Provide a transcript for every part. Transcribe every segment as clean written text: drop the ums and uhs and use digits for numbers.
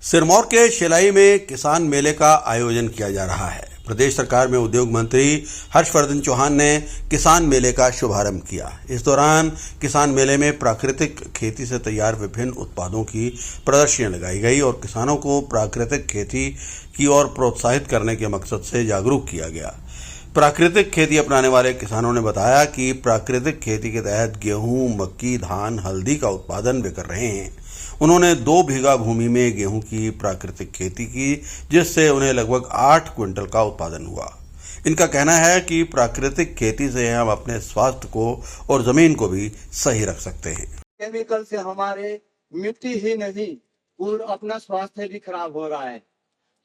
सिरमौर के शिलाई में किसान मेले का आयोजन किया जा रहा है। प्रदेश सरकार में उद्योग मंत्री हर्षवर्धन चौहान ने किसान मेले का शुभारंभ किया। इस दौरान किसान मेले में प्राकृतिक खेती से तैयार विभिन्न उत्पादों की प्रदर्शनियां लगाई गई और किसानों को प्राकृतिक खेती की ओर प्रोत्साहित करने के मकसद से जागरूक किया गया। प्राकृतिक खेती अपनाने वाले किसानों ने बताया कि प्राकृतिक खेती के तहत गेहूं, मक्की, धान, हल्दी का उत्पादन वे कर रहे हैं। उन्होंने 2 बीघा भूमि में गेहूं की प्राकृतिक खेती की, जिससे उन्हें लगभग 8 क्विंटल का उत्पादन हुआ। इनका कहना है कि प्राकृतिक खेती से हम अपने स्वास्थ्य को और जमीन को भी सही रख सकते हैं। केमिकल से हमारे मिट्टी ही नहीं, पूरा अपना स्वास्थ्य भी खराब हो रहा है।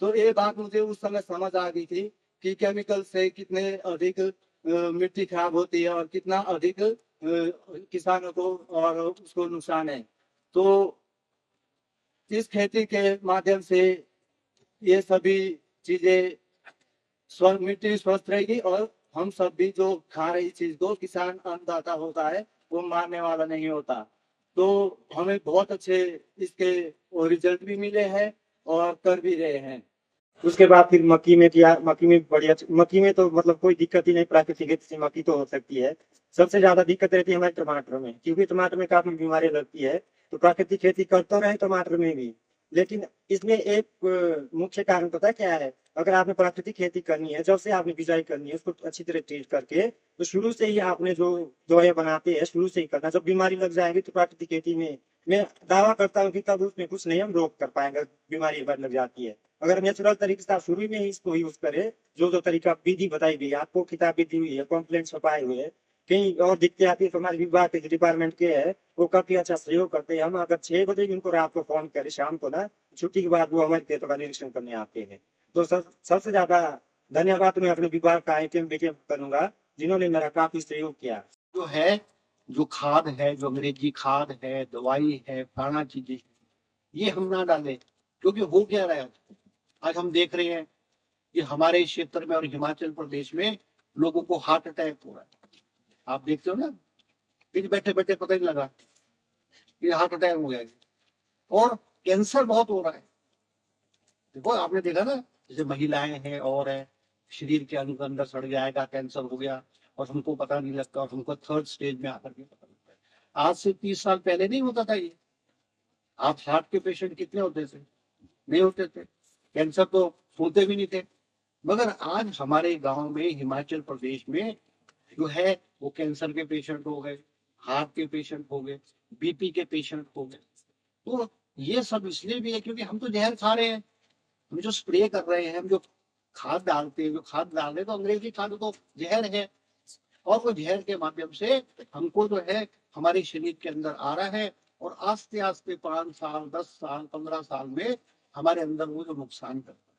तो ये बात मुझे उस समय समझ आ गई थी कि केमिकल से कितने अधिक मिट्टी खराब होती है और कितना अधिक किसानों को और उसको नुकसान है। तो इस खेती के माध्यम से ये सभी चीजें मिट्टी स्वस्थ रहेगी और हम सब भी जो खा रही चीज को किसान अन्नदाता होता है वो मारने वाला नहीं होता। तो हमें बहुत अच्छे इसके रिजल्ट भी मिले हैं और कर भी रहे हैं। उसके बाद फिर मक्की में किया। मक्की में बढ़िया, मक्की में तो मतलब कोई दिक्कत ही नहीं, प्राकृतिक खेती से मक्की तो हो सकती है। सबसे ज्यादा दिक्कत रहती है हमारे टमाटर में, क्योंकि टमाटर में काफी बीमारी लगती है। तो प्राकृतिक खेती करते रहे टमाटर में भी, लेकिन इसमें एक मुख्य कारण पता है क्या है? अगर आपने प्राकृतिक खेती करनी है, जब से आपने बिजाई करनी है उसको अच्छी तरह ट्रीट करके, तो शुरू से ही आपने जो दवाई बनाते हैं शुरू से ही करना। जब बीमारी लग जाएगी तो प्राकृतिक खेती में मैं दावा करता हूँ कि तब उसमें कुछ नहीं हम रोक कर पाएंगे, बीमारी अगर लग जाती है। अगर नेचुरल तरीके से आप शुरू में ही इसको यूज करें, जो तरीका विधि बताई गई है आपको, किताब भी दी हुई है, कॉम्प्लेन छपाए हुए है, कहीं और दिक्कतें आती है तो हमारे विभाग के डिपार्टमेंट के है वो काफी अच्छा सहयोग करते हैं। हम अगर 6 बजे उनको रात को फोन करें, शाम को ना छुट्टी के बाद वो हमारे खेतों का निरीक्षण करने आते हैं। तो सबसे ज्यादा धन्यवाद मैं अपने विभाग का आईटीएम बीटीएम करूंगा, जिन्होंने मेरा काफी सहयोग किया। जो है, जो खाद है, जो अंग्रेजी खाद है, दवाई है, फलाना चीजें, ये हम ना डालें। क्योंकि हो क्या रहा है, आज हम देख रहे हैं कि हमारे क्षेत्र में और हिमाचल प्रदेश में लोगों को हार्ट अटैक हो रहा है। आप देखते हो ना, फिर बैठे बैठे पता नहीं लगा कि हार्ट अटैक हो गया। और कैंसर बहुत हो रहा है। देखो आपने देखा ना, जैसे महिलाएं हैं और है, शरीर के अंदर सड़ जाएगा, कैंसर हो गया और हमको पता नहीं लगता, और हमको 3rd स्टेज में आकर के पता लगता है। आज से 30 साल पहले नहीं होता था ये। आप हार्ट के पेशेंट कितने होते थे? नहीं होते थे। कैंसर तो सुनते भी नहीं थे। मगर आज हमारे गांव में, हिमाचल प्रदेश में जो है वो कैंसर के पेशेंट हो गए, हार्ट के पेशेंट हो गए, बीपी के पेशेंट हो गए। तो ये सब इसलिए भी है क्योंकि हम तो जहर खा रहे हैं। हम जो स्प्रे कर रहे हैं, हम जो खाद डालते हैं, जो खाद डाल रहे हैं, तो अंग्रेजी खाद तो जहर है। और वो जहर के माध्यम से हमको जो है हमारे शरीर के अंदर आ रहा है, और आस्ते आस्ते 5 साल, 10 साल, 15 साल में हमारे अंदर वो जो नुकसान करता है।